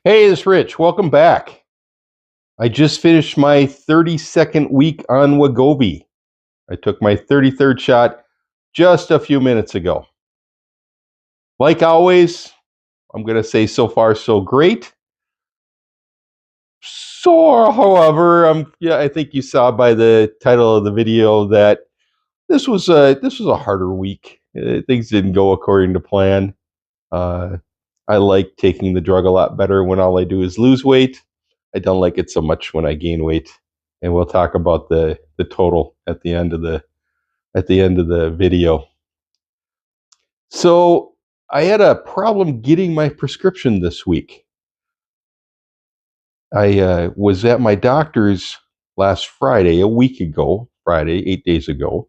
Hey, it's Rich. Welcome back. I just finished my 32nd week on Wegovy. I took my 33rd shot just a few minutes ago. Like always, I'm going to say so far so great. So, however, I think you saw by the title of the video that this was a harder week. Things didn't go according to plan. Uh, I like taking the drug a lot better when all I do is lose weight. I don't like it so much when I gain weight. And we'll talk about the total at the end of the video. So I had a problem getting my prescription this week. I was at my doctor's last Friday, a week ago, Friday, 8 days ago,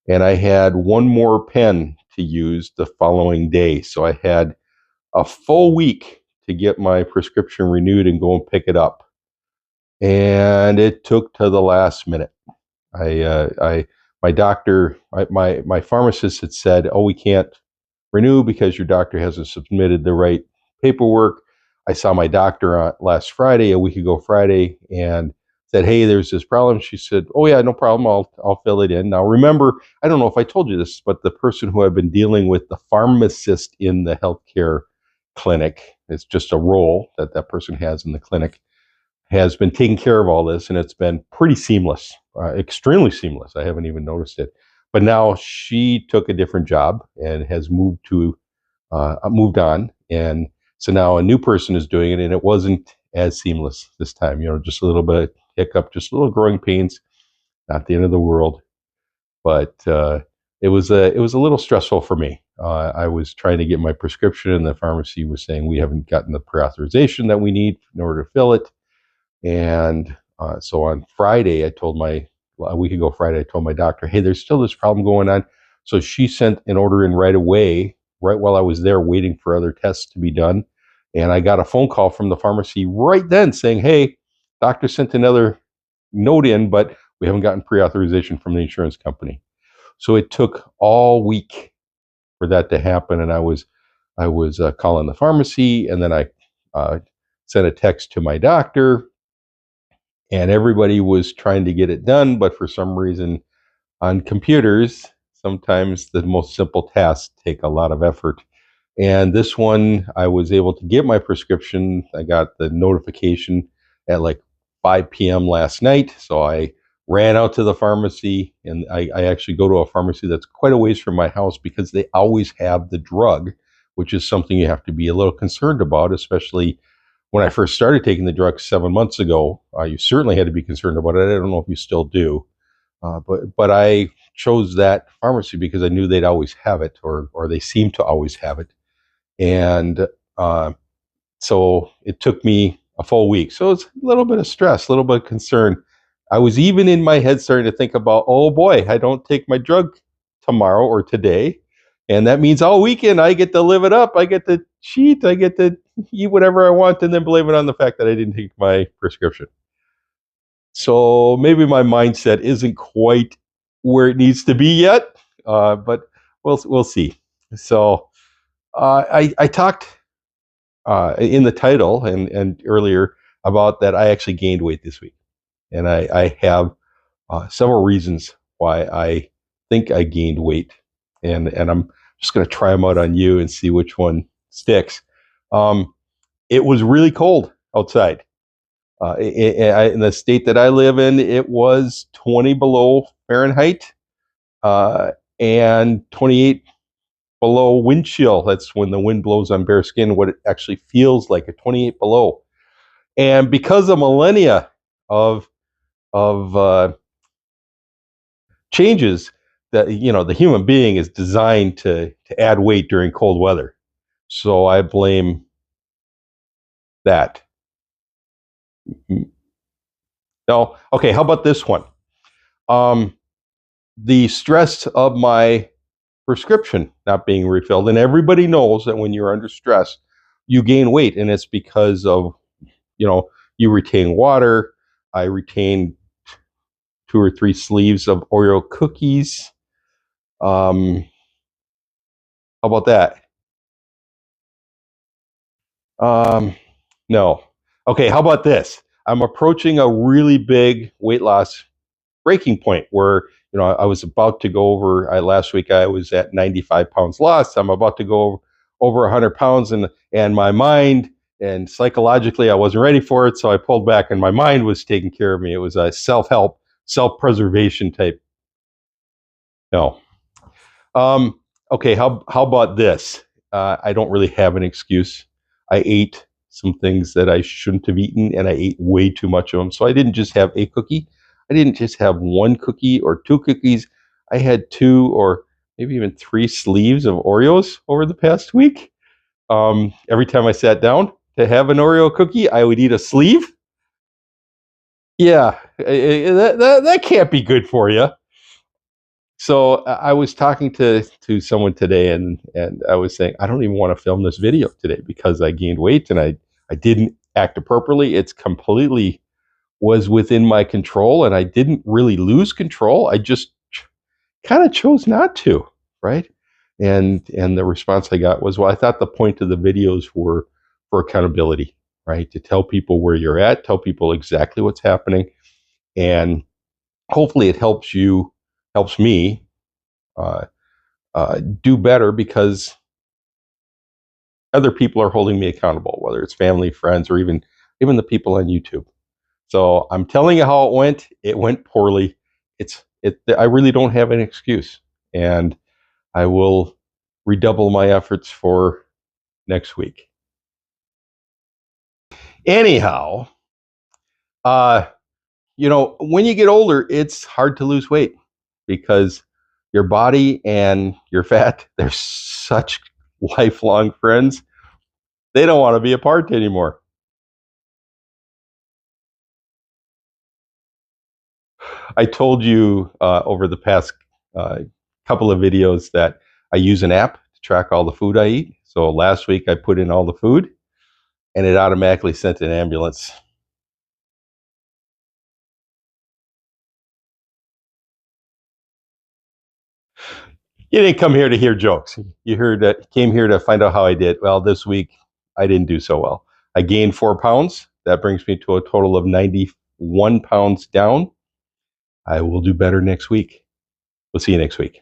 and I had one more pen to use the following day. So I had a full week to get my prescription renewed and go and pick it up. And it took to the last minute. My doctor, my pharmacist had said, "Oh, we can't renew because your doctor hasn't submitted the right paperwork." I saw my doctor on last Friday, a week ago Friday, and said, "Hey, there's this problem." She said, "Oh yeah, no problem. I'll fill it in." Now remember, I don't know if I told you this, but the person who I've been dealing with, the pharmacist in the healthcare clinic, it's just a role that that person has in the clinic, has been taking care of all this, and it's been pretty seamless, extremely seamless. I haven't even noticed it. But now she took a different job and has moved on, and so now a new person is doing it, and it wasn't as seamless this time. Just a little bit of hiccup, just a little growing pains, not the end of the world, but it was a little stressful for me. I was trying to get my prescription, and the pharmacy was saying we haven't gotten the pre-authorization that we need in order to fill it. And so on Friday, a week ago Friday, I told my doctor, "Hey, there's still this problem going on." So she sent an order in right away, right while I was there waiting for other tests to be done. And I got a phone call from the pharmacy right then saying, "Hey, doctor sent another note in, but we haven't gotten pre-authorization from the insurance company." So it took all week for that to happen. And I was calling the pharmacy, and then I uh, sent a text to my doctor, and everybody was trying to get it done, but for some reason on computers, sometimes the most simple tasks take a lot of effort. And this one, I was able to get my prescription. I got the notification at like 5 p.m. last night. So I ran out to the pharmacy, and I actually go to a pharmacy that's quite a ways from my house because they always have the drug, which is something you have to be a little concerned about, especially when I first started taking the drug 7 months ago. You certainly had to be concerned about it. I don't know if you still do, but I chose that pharmacy because I knew they'd always have it, or they seem to always have it. And so it took me a full week. So it's a little bit of stress, a little bit of concern. I was even in my head starting to think about, oh boy, I don't take my drug tomorrow or today. And that means all weekend I get to live it up. I get to cheat. I get to eat whatever I want and then blame it on the fact that I didn't take my prescription. So maybe my mindset isn't quite where it needs to be yet, but we'll see. So I talked in the title and earlier about that I actually gained weight this week, and I have several reasons why I think I gained weight, and I'm just going to try them out on you and see which one sticks. It was really cold outside. In the state that I live in, it was 20 below Fahrenheit and 28 below wind chill. That's when the wind blows on bare skin, what it actually feels like at 28 below. And because of millennia of changes, that the human being is designed to add weight during cold weather. So I blame that. No, okay. How about this one? Um, the stress of my prescription not being refilled, and everybody knows that when you're under stress, you gain weight, and it's because of you retain water. I retained 2 or 3 sleeves of Oreo cookies. How about that? Um, No. Okay, how about this? I'm approaching a really big weight loss breaking point where I was about to go over. Last week I was at 95 pounds lost. I'm about to go over 100 pounds, and my mind and psychologically I wasn't ready for it, so I pulled back, and my mind was taking care of me. It was a self-help, self-preservation type. No. Um, okay, how about this? I don't really have an excuse. I ate some things that I shouldn't have eaten, and I ate way too much of them. So I didn't just have a cookie. I didn't just have one cookie or two cookies. I had two or maybe even three sleeves of Oreos over the past week. Every time I sat down to have an Oreo cookie, I would eat a sleeve. Yeah, that can't be good for you. So I was talking to someone today, and I was saying I don't even want to film this video today because I gained weight and I didn't act appropriately. It's completely was within my control, and I didn't really lose control. I just kind of chose not to, right? And the response I got was, well, I thought the point of the videos were for accountability, right? To tell people where you're at, tell people exactly what's happening, and hopefully it helps me uh, do better because other people are holding me accountable, whether it's family, friends, or even the people on YouTube. So I'm telling you how it went. It went poorly. I really don't have an excuse, and I will redouble my efforts for next week. Anyhow, uh, when you get older, it's hard to lose weight because your body and your fat, they're such lifelong friends. They don't want to be apart anymore. I told you over the past uh, couple of videos that I use an app to track all the food I eat. So last week I put in all the food and it automatically sent an ambulance. You didn't come here to hear jokes. Came here to find out how I did. Well, this week I didn't do so well. I gained 4 pounds. That brings me to a total of 91 pounds down. I will do better next week. We'll see you next week.